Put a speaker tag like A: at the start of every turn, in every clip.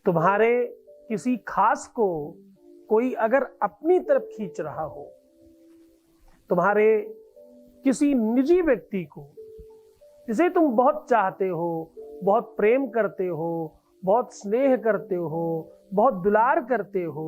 A: तुम्हारे किसी खास को कोई अगर अपनी तरफ खींच रहा हो, तुम्हारे किसी निजी व्यक्ति को जिसे तुम बहुत चाहते हो, बहुत प्रेम करते हो, बहुत स्नेह करते हो, बहुत दुलार करते हो,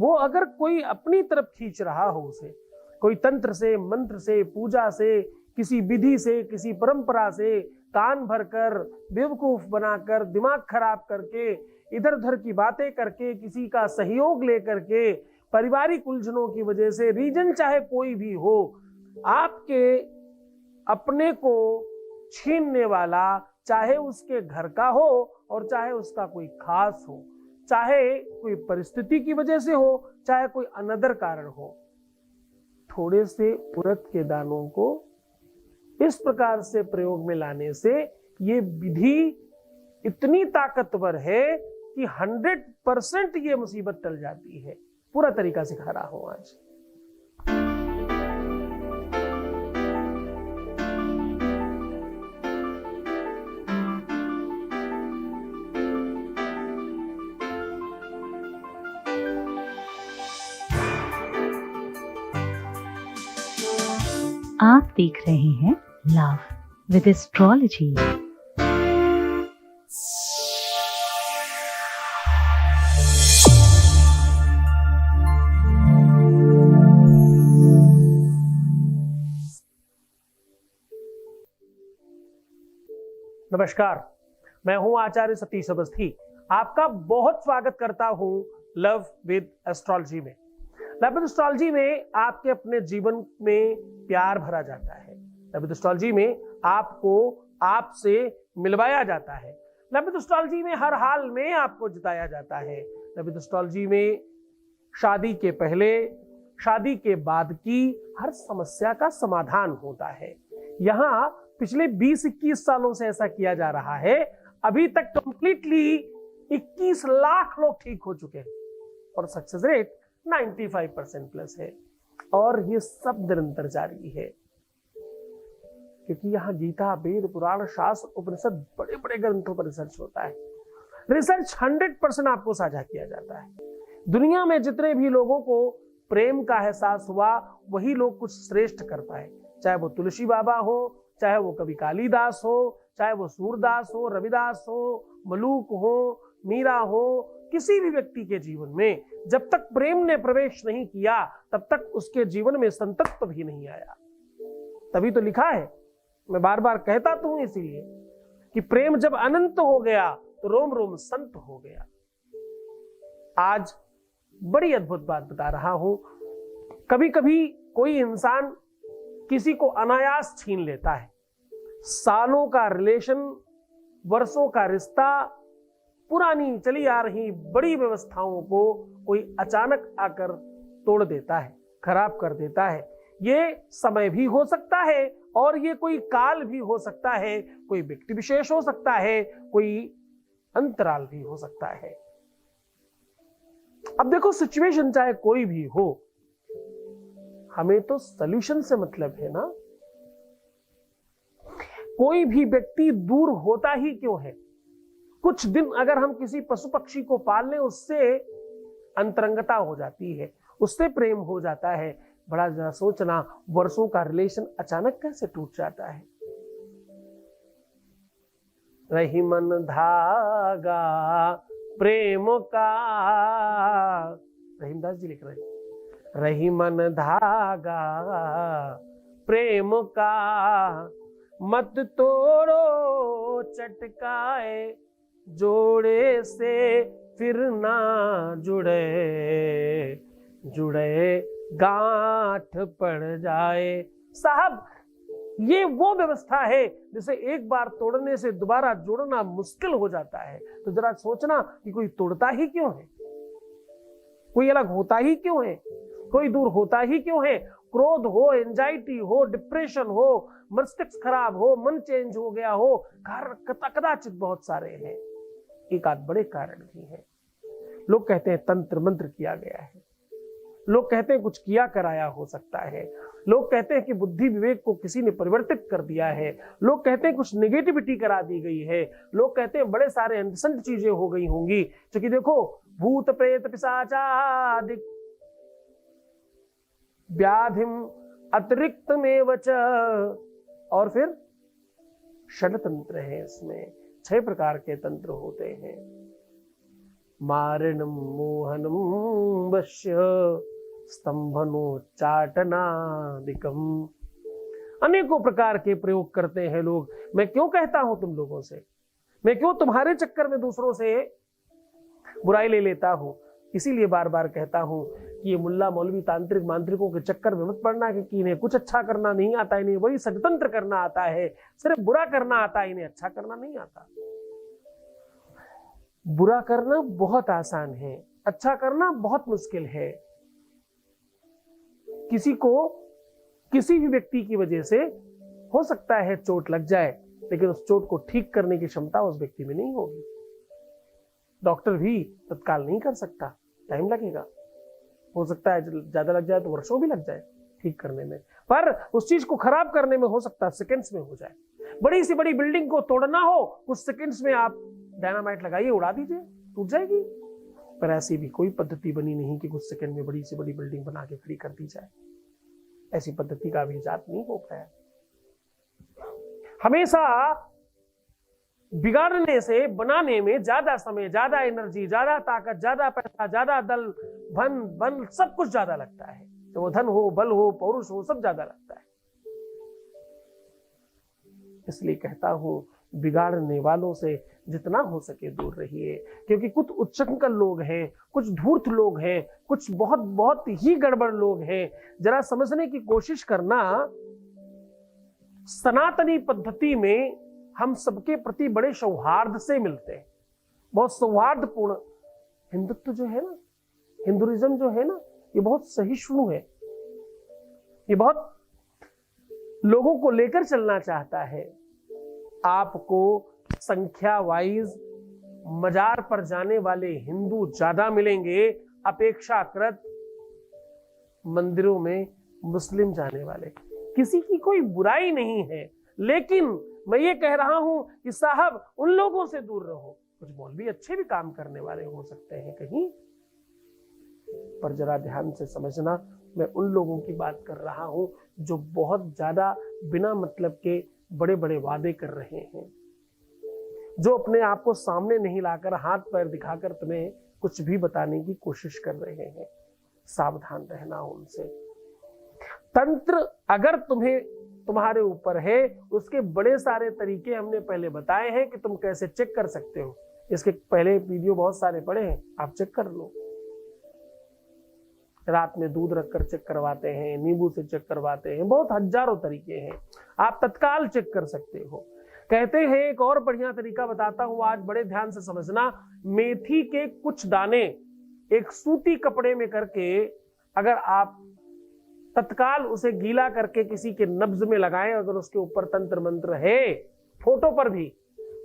A: वो अगर कोई अपनी तरफ खींच रहा हो, उसे कोई तंत्र से, मंत्र से, पूजा से, किसी विधि से, किसी परंपरा से कान भरकर, बेवकूफ बनाकर, दिमाग खराब करके, इधर उधर की बातें करके, किसी का सहयोग लेकर के, पारिवारिक उलझनों की वजह से, रीजन चाहे कोई भी हो, आपके अपने को छीनने वाला, चाहे उसके घर का हो और चाहे उसका कोई खास हो, चाहे कोई परिस्थिति की वजह से हो, चाहे कोई अनदर कारण हो, थोड़े से उड़द के दानों को इस प्रकार से प्रयोग में लाने से ये विधि इतनी ताकतवर है कि 100% ये मुसीबत टल जाती है। पूरा तरीका सिखा रहा हूं आज।
B: आप देख रहे हैं लव विद एस्ट्रोलॉजी।
A: नमस्कार, मैं हूं आचार्य सतीश अवस्थी। आपका बहुत स्वागत करता हूं लव विद एस्ट्रोलॉजी में। लव विद एस्ट्रोलॉजी में आपके अपने जीवन में प्यार भरा जाता है। लव विद एस्ट्रोलॉजी में आपको आपसे मिलवाया जाता है। लव विद एस्ट्रोलॉजी में हर हाल में आपको जिताया जाता है। लव विद एस्ट्रोलॉजी में शादी के पहले, शादी के बाद की हर समस्या का समाधान होता है। यहाँ पिछले 20-21 सालों से ऐसा किया जा रहा है। अभी तक कंप्लीटली 21 लाख लोग ठीक हो चुके हैं और सक्सेस रेट 95% प्लस है। और ये सब निरंतर जारी है क्योंकि यहाँ गीता, वेद, पुराण, शास्त्र, उपनिषद, बड़े बड़े ग्रंथों पर रिसर्च होता है। रिसर्च 100% आपको साझा किया जाता है। दुनिया में जितने भी लोगों को प्रेम का एहसास हुआ, वही लोग कुछ श्रेष्ठ कर पाए। चाहे वो तुलसी बाबा हो, चाहे वो कवि कालिदास हो, चाहे वो सूरदास हो, रविदास हो, मलूक हो, मीरा हो, किसी भी व्यक्ति के जीवन में जब तक प्रेम ने प्रवेश नहीं किया, तब तक उसके जीवन में संतत्व भी नहीं आया। तभी तो लिखा है, मैं बार बार कहता तो हूं इसीलिए, कि प्रेम जब अनंत हो गया तो रोम रोम संत हो गया। आज बड़ी अद्भुत बात बता रहा हूं। कभी कभी कोई इंसान किसी को अनायास छीन लेता है। सालों का रिलेशन, वर्षों का रिश्ता, पुरानी चली आ रही बड़ी व्यवस्थाओं को कोई अचानक आकर तोड़ देता है, खराब कर देता है। ये समय भी हो सकता है और ये कोई काल भी हो सकता है, कोई व्यक्ति विशेष हो सकता है, कोई अंतराल भी हो सकता है। अब देखो, सिचुएशन चाहे कोई भी हो, हमें तो सॉल्यूशन से मतलब है ना। कोई भी व्यक्ति दूर होता ही क्यों है? कुछ दिन अगर हम किसी पशु पक्षी को पाल लें, उससे अंतरंगता हो जाती है, उससे प्रेम हो जाता है। बड़ा जरा सोचना, वर्षों का रिलेशन अचानक कैसे टूट जाता है। रही मन धागा प्रेम का, रहीमदास जी लिख रहे हैं, रही मन धागा प्रेम का, मत तोड़ो चटकाए, जोड़े से फिर ना जुड़े, जुड़े गांठ पड़ जाए। साहब, ये वो व्यवस्था है जिसे एक बार तोड़ने से दोबारा जोड़ना मुश्किल हो जाता है। तो जरा सोचना कि कोई तोड़ता ही क्यों है, कोई अलग होता ही क्यों है, कोई दूर होता ही क्यों है। क्रोध हो, एंजाइटी हो, डिप्रेशन हो, मस्तिष्क खराब हो, मन चेंज हो गया हो, कदाचित बहुत सारे हैं। एक आध बड़े कारण भी हैं। लोग कहते हैं तंत्र मंत्र किया गया है, लोग कहते हैं कुछ किया कराया हो सकता है, लोग कहते हैं कि बुद्धि विवेक को किसी ने परिवर्तित कर दिया है, लोग कहते हैं कुछ नेगेटिविटी करा दी गई है, लोग कहते हैं बड़े सारे अनसंट चीजें हो गई होंगी, क्योंकि देखो भूत प्रेत पिशाचादि व्याधिम अतिरिक्त में वच, और फिर षडतंत्र है, इसमें 6 प्रकार के तंत्र होते हैं। मारणम मोहनम वश्य स्तंभनोच्चाटनादिकम, अनेकों प्रकार के प्रयोग करते हैं लोग। मैं क्यों कहता हूं तुम लोगों से, मैं क्यों तुम्हारे चक्कर में दूसरों से बुराई ले लेता हूं, इसीलिए बार बार कहता हूं कि ये मुल्ला मौलवी तांत्रिक मांत्रिकों के चक्कर में मत पड़ना कि इन्हें कुछ अच्छा करना नहीं आता, इन्हें वही षड्यंत्र करना आता है, सिर्फ बुरा करना आता है, इन्हें अच्छा करना नहीं आता। बुरा करना बहुत आसान है, अच्छा करना बहुत मुश्किल है। किसी को किसी भी व्यक्ति की वजह से हो सकता है चोट लग जाए, लेकिन उस चोट को ठीक करने की क्षमता उस व्यक्ति में नहीं होगी। डॉक्टर भी तत्काल नहीं कर सकता, टाइम लगेगा, हो सकता है ज्यादा लग जाए तो वर्षों भी लग जाए ठीक करने में, पर उस चीज को खराब करने में हो सकता है सेकंड्स में हो जाए। बड़ी सी बड़ी बिल्डिंग को तोड़ना हो, कुछ सेकंड्स में आप डायनामाइट लगाइए, उड़ा दीजिए, टूट जाएगी। पर ऐसी भी कोई पद्धति बनी नहीं कि कुछ सेकंड में बड़ी से बड़ी बिल्डिंग बना के खड़ी कर दी जाए, ऐसी पद्धति का भी इजाद नहीं हो पाया। हमेशा बिगाड़ने से बनाने में ज्यादा समय, ज्यादा एनर्जी, ज्यादा ताकत, ज्यादा पैसा, ज्यादा दल बन सब कुछ ज्यादा लगता है। तो वो धन हो, बल हो, पौरुष हो, सब ज्यादा लगता है। इसलिए कहता हूं बिगाड़ने वालों से जितना हो सके दूर रहिए, क्योंकि कुछ उच्चंकल लोग हैं, कुछ धूर्त लोग हैं, कुछ बहुत बहुत ही गड़बड़ लोग हैं। जरा समझने की कोशिश करना, सनातनी पद्धति में हम सबके प्रति बड़े सौहार्द से मिलते हैं, बहुत सौहार्दपूर्ण। हिंदुत्व जो है ना, हिंदुइज्म जो है ना, ये बहुत सहिष्णु है, ये बहुत लोगों को लेकर चलना चाहता है। आपको संख्या वाइज मजार पर जाने वाले हिंदू ज्यादा मिलेंगे अपेक्षाकृत मंदिरों में मुस्लिम जाने वाले। किसी की कोई बुराई नहीं है, लेकिन मैं ये कह रहा हूं कि साहब उन लोगों से दूर रहो। कुछ मौलवी अच्छे भी काम करने वाले हो सकते हैं कहीं, पर जरा ध्यान से समझना, मैं उन लोगों की बात कर रहा हूं जो बहुत ज्यादा बिना मतलब के बड़े बड़े वादे कर रहे हैं, जो अपने आप को सामने नहीं लाकर हाथ पैर दिखाकर तुम्हें कुछ भी बताने की कोशिश कर रहे हैं। सावधान रहना उनसे। तंत्र अगर तुम्हारे ऊपर है, उसके बड़े सारे तरीके हमने पहले बताए हैं कि तुम कैसे चेक कर सकते हो। इसके पहले वीडियो बहुत सारे पड़े हैं, आप चेक कर लो। रात में दूध रखकर चेक करवाते हैं, नींबू से चेक करवाते हैं, बहुत हजारों तरीके हैं, आप तत्काल चेक कर सकते हो। कहते हैं एक और बढ़िया तरीका बताता हूं, आज बड़े ध्यान से समझना। मेथी के कुछ दाने एक सूती कपड़े में करके अगर आप तत्काल उसे गीला करके किसी के नब्ज में लगाएं, अगर उसके ऊपर तंत्र मंत्र है फोटो पर भी,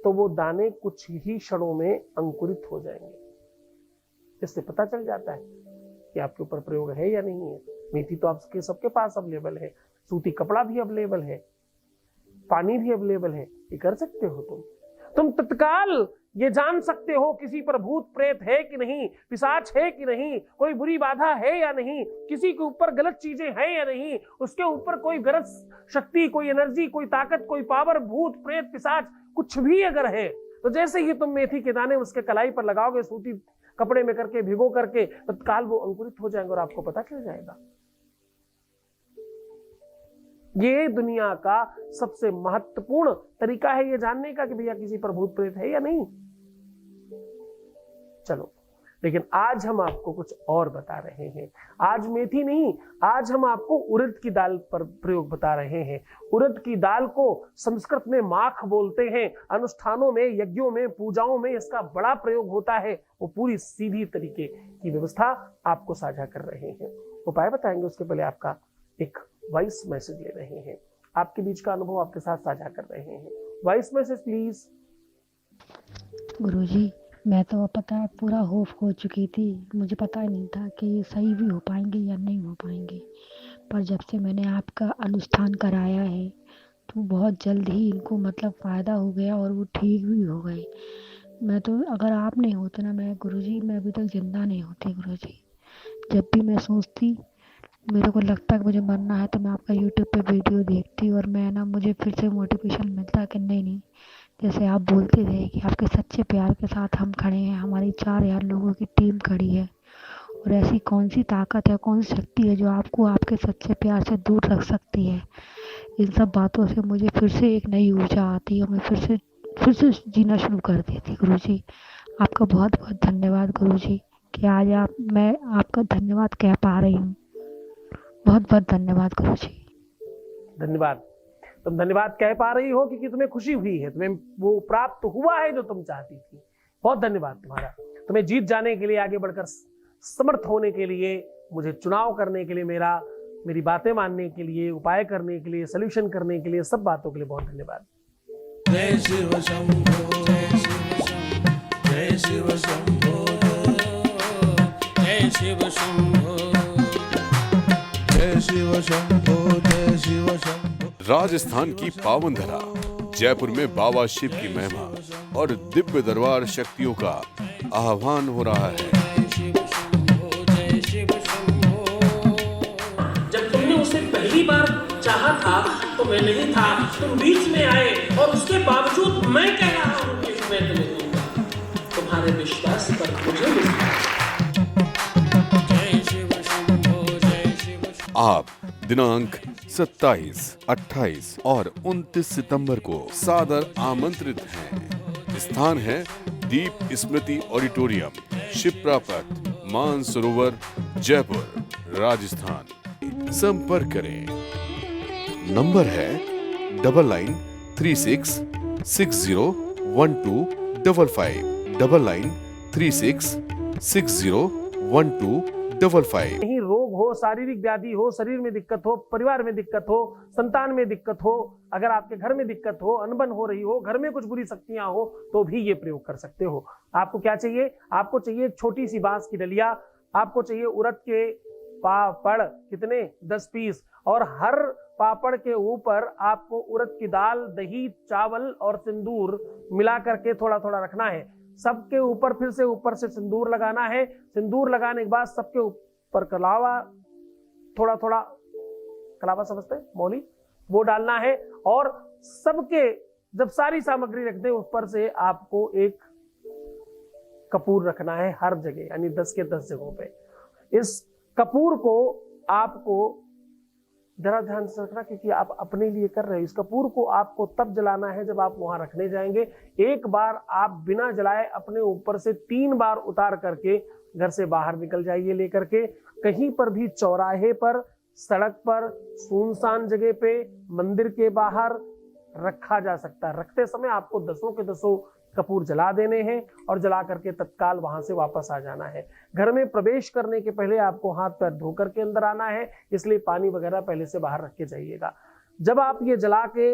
A: तो वो दाने कुछ ही क्षणों में अंकुरित हो जाएंगे। इससे पता चल जाता है कि आपके ऊपर प्रयोग है या नहीं है। मेथी तो आपके सबके पास अवेलेबल है, सूती कपड़ा भी अवेलेबल है, पानी भी अवेलेबल है, ये कर सकते हो तुम तत्काल ये जान सकते हो किसी पर भूत प्रेत है कि नहीं, पिशाच है कि नहीं, कोई बुरी बाधा है या नहीं, किसी के ऊपर गलत चीजें हैं या नहीं, उसके ऊपर कोई गलत शक्ति, कोई एनर्जी, कोई ताकत, कोई पावर, भूत प्रेत पिशाच कुछ भी अगर है, तो जैसे ही तुम मेथी के दाने उसके कलाई पर लगाओगे, सूती कपड़े में करके भिगो करके, तत्काल वो अंकुरित हो जाएंगे और आपको पता चल जाएगा। ये दुनिया का सबसे महत्वपूर्ण तरीका है ये जानने का कि भैया किसी पर भूत प्रेत है या नहीं। चलो, लेकिन आज हम आपको कुछ और बता रहे हैं। आज मेथी नहीं, आज हम आपको उड़द की दाल पर प्रयोग बता रहे हैं। उड़द की दाल को संस्कृत में माख बोलते हैं। अनुष्ठानों में, यज्ञों में, पूजाओं में इसका बड़ा प्रयोग होता है। वो पूरी सीधी तरीके की व्यवस्था आपको साझा कर रहे हैं। उपाय बताएंगे, उसके पहले आपका एक वॉइस मैसेज ले रहे हैं, आपके बीच का अनुभव आपके साथ साझा कर रहे हैं। Voice message please.
C: गुरुजी, मैं तो पता है पूरा होफ हो चुकी थी, मुझे पता ही नहीं था कि ये सही भी हो पाएंगे या नहीं हो पाएंगे। पर जब से मैंने आपका अनुष्ठान कराया है तो बहुत जल्द ही इनको मतलब फ़ायदा हो गया और वो ठीक भी हो गए। मैं तो अगर आप नहीं होते ना मैं गुरुजी मैं अभी तक ज़िंदा नहीं होती गुरुजी। जब भी मैं सोचती मेरे को लगता है कि मुझे मरना है तो मैं आपका यूट्यूब पे वीडियो देखती और मैं ना मुझे फिर से मोटिवेशन मिलता कि नहीं, जैसे आप बोलते थे कि आपके सच्चे प्यार के साथ हम खड़े हैं, हमारी 4000 लोगों की टीम खड़ी है और ऐसी कौन सी ताकत है, कौन सी शक्ति है जो आपको आपके सच्चे प्यार से दूर रख सकती है। इन सब बातों से मुझे फिर से एक नई ऊर्जा आती है और मैं फिर से जीना शुरू कर देती। गुरुजी आपका बहुत बहुत धन्यवाद गुरुजी कि आज मैं आपका धन्यवाद कह पा रही हूँ। बहुत बहुत धन्यवाद गुरुजी।
A: धन्यवाद। तुम धन्यवाद कह पा रही हो क्योंकि तुम्हें खुशी हुई है, तुम्हें वो प्राप्त हुआ है जो तुम चाहती थी। बहुत धन्यवाद तुम्हारा। तुम्हें जीत जाने के लिए, आगे बढ़कर समर्थ होने के लिए, मुझे चुनाव करने के लिए, मेरी बातें मानने के लिए, उपाय करने के लिए, सोल्यूशन करने के लिए, सब बातों के लिए बहुत धन्यवाद।
D: जय शिव शंभो, जय शिव शंभो, जय शिव शंभो, जय शिव शंभो, जय शिव शंभो।
E: राजस्थान की पावन धरा जयपुर में बाबा शिव की महिमा और दिव्य दरबार शक्तियों का आह्वान हो रहा है।
A: जब तुमने उसे पहली बार चाहा था तो मैं नहीं था, तुम बीच में आए और उसके बावजूद मैं कह रहा हूं कि मैं तुम्हें दूंगा। तुम्हारे विश्वास पर मुझे मिला।
E: आप दिनांक 27, 28 और 29 सितंबर को सादर आमंत्रित हैं। स्थान है दीप स्मृति ऑडिटोरियम, शिप्रापथ, मानसरोवर, जयपुर, राजस्थान। संपर्क करें। नंबर है 9936601255, 9936601255।
A: कहीं रोग हो, शारीरिक व्याधि हो, शरीर में दिक्कत हो, परिवार में दिक्कत हो, संतान में दिक्कत हो, अगर आपके घर में दिक्कत हो, अनबन हो रही हो, घर में कुछ बुरी शक्तियां हो, तो भी ये प्रयोग कर सकते हो। आपको क्या चाहिए? आपको चाहिए एक छोटी सी बांस की डलिया, आपको चाहिए उड़द के पापड़, कितने? 10 पीस, और हर पापड़ के ऊपर आपको उड़द की दाल, दही, चावल और सिंदूर मिला करके थोड़ा थोड़ा रखना है। सबके ऊपर फिर से ऊपर से सिंदूर लगाना है। सिंदूर लगाने के बाद सबके ऊपर कलावा, थोड़ा थोड़ा कलावा समझते हैं, मौली, वो डालना है। और सबके जब सारी सामग्री रख दें, ऊपर से आपको एक कपूर रखना है हर जगह, यानी 10 के 10 जगहों पे। इस कपूर को आपको जरा ध्यान से रखना, क्योंकि आप अपने लिए कर रहे हो। इस कपूर को आपको तब जलाना है जब आप वहां रखने जाएंगे। एक बार आप बिना जलाए अपने ऊपर से 3 बार उतार करके घर से बाहर निकल जाइए लेकर के। कहीं पर भी चौराहे पर, सड़क पर, सुनसान जगह पे, मंदिर के बाहर रखा जा सकता है। रखते समय आपको 10 के 10 कपूर जला देने हैं और जला करके तत्काल वहां से वापस आ जाना है। घर में प्रवेश करने के पहले आपको हाथ पैर धो करके अंदर आना है, इसलिए पानी वगैरह पहले से बाहर रख के जाइएगा। जब आप ये जला के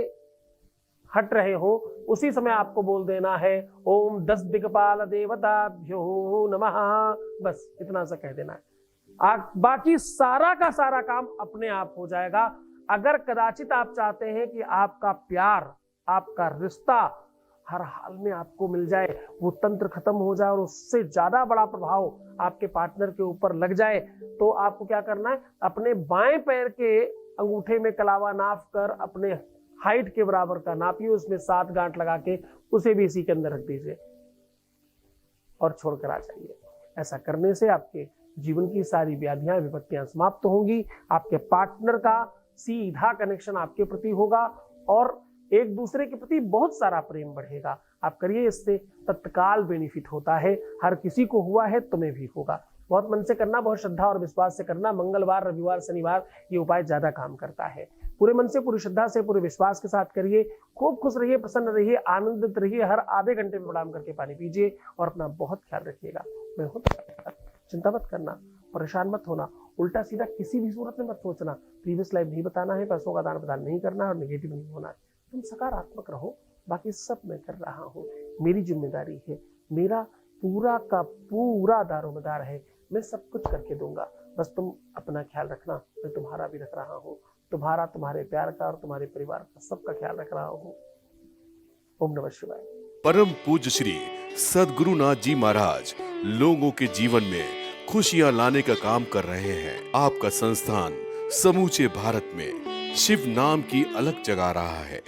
A: हट रहे हो, उसी समय आपको बोल देना है ओम 10 दिक्पाल देवताभ्यो नमः। बस इतना सा कह देना है। बाकी सारा का सारा काम अपने आप हो जाएगा। अगर कदाचित आप चाहते हैं कि आपका प्यार, आपका रिश्ता हर हाल में आपको मिल जाए, वो तंत्र खत्म हो जाए और उससे ज्यादा बड़ा प्रभाव आपके पार्टनर के ऊपर लग जाए, तो आपको क्या करना है? अपने बाएं पैर के अंगूठे में कलावा नाप कर अपने हाइट के बराबर का नापिए, उसमें 7 गांठ लगा के उसे भी इसी के अंदर रख दीजिए और छोड़कर आ जाइए। ऐसा करने से आपके जीवन की सारी व्याधियां, विपत्तियां समाप्त होंगी। आपके पार्टनर का सीधा कनेक्शन आपके प्रति होगा और एक दूसरे के प्रति बहुत सारा प्रेम बढ़ेगा। आप करिए, इससे तत्काल बेनिफिट होता है। हर किसी को हुआ है, तुम्हें भी होगा। बहुत मन से करना, बहुत श्रद्धा और विश्वास से करना। मंगलवार, रविवार, शनिवार ये उपाय ज्यादा काम करता है। पूरे मन से, पूरी श्रद्धा से, पूरे विश्वास के साथ करिए। खूब खुश रहिए, प्रसन्न रहिए, आनंदित रहिए। हर आधे घंटे में प्रणाम करके पानी पीजिए और अपना बहुत ख्याल रखिएगा। मैं हूं, चिंता मत करना, परेशान मत होना, उल्टा सीधा किसी भी सूरत में मत सोचना। प्रीवियस लाइफ नहीं बताना है, पैसों का दान प्रदान नहीं करना और नेगेटिव नहीं होना है। तुम सकारात्मक रहो, बाकी सब मैं कर रहा हूँ। मेरी जिम्मेदारी है, मेरा पूरा का पूरा दारोमदार है, मैं सब कुछ करके दूंगा। बस तुम अपना ख्याल रखना, मैं तुम्हारा भी रख रहा हूँ, तुम्हारा, तुम्हारे प्यार का और तुम्हारे परिवार का सबका ख्याल रख रहा हूँ। ओम नमः शिवाय।
E: परम पूज्य श्री सद्गुरुनाथ जी महाराज लोगों के जीवन में खुशियां लाने का काम कर रहे हैं। आपका संस्थान समूचे भारत में शिव नाम की अलग जगा रहा है।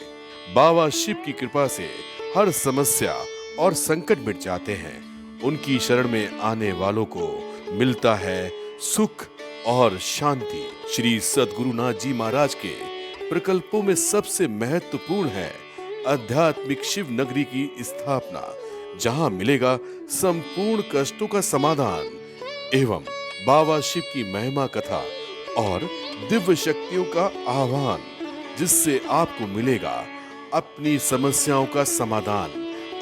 E: बाबा शिव की कृपा से हर समस्या और संकट मिट जाते हैं। उनकी शरण में आने वालों को मिलता है सुख और शांति। श्री सद्गुरुनाथ जी महाराज के प्रकल्पों में सबसे महत्वपूर्ण है आध्यात्मिक शिव नगरी की स्थापना, जहां मिलेगा संपूर्ण कष्टों का समाधान एवं बाबा शिव की महिमा कथा और दिव्य शक्तियों का आह्वान, जिससे आपको मिलेगा अपनी समस्याओं का समाधान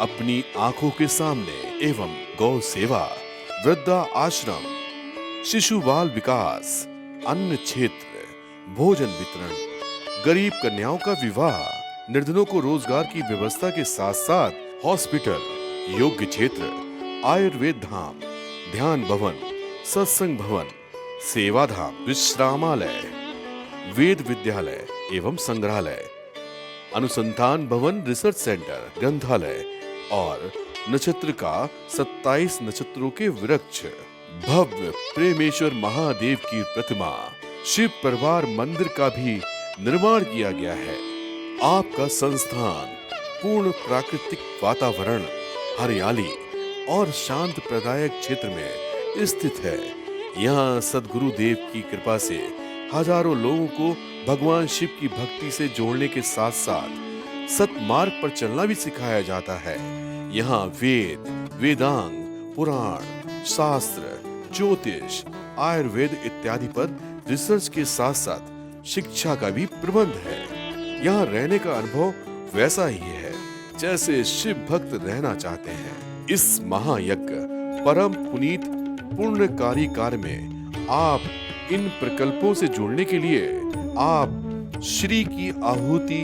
E: अपनी आंखों के सामने एवं गौ सेवा, वृद्धा आश्रम, शिशु बाल विकास, अन्न क्षेत्र, भोजन वितरण, गरीब कन्याओं का विवाह, निर्धनों को रोजगार की व्यवस्था के साथ साथ हॉस्पिटल, योग्य क्षेत्र, आयुर्वेद धाम, ध्यान भवन, सत्संग भवन, सेवा धाम, विश्रामालय, वेद विद्यालय एवं संग्रहालय, अनुसंधान भवन, रिसर्च सेंटर, ग्रंथालय और नक्षत्र का 27 नक्षत्रों के वृक्ष, भव्य प्रेमेश्वर महादेव की प्रतिमा, शिव परिवार मंदिर का भी निर्माण किया गया है। आपका संस्थान पूर्ण प्राकृतिक वातावरण, हरियाली और शांत प्रदायक क्षेत्र में स्थित है। यहाँ सद्गुरु देव की कृपा से हजारों लोगों को भगवान शिव की भक्ति से जोड़ने के साथ साथ सतमार्ग पर चलना भी सिखाया जाता है। यहाँ वेद, वेदांग, पुराण, शास्त्र, ज्योतिष, आयुर्वेद इत्यादि पर रिसर्च के साथ साथ शिक्षा का भी प्रबंध है। यहाँ रहने का अनुभव वैसा ही है जैसे शिव भक्त रहना चाहते हैं। इस महायज्ञ परम पुनीत पुण्यकारी कार्य में आप इन प्रकल्पों से जुड़ने के लिए आप श्री की आहुति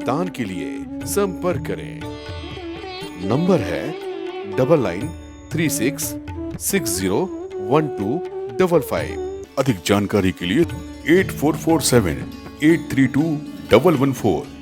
E: दान के लिए संपर्क करें। नंबर है 9936601255। अधिक जानकारी के लिए 8447832114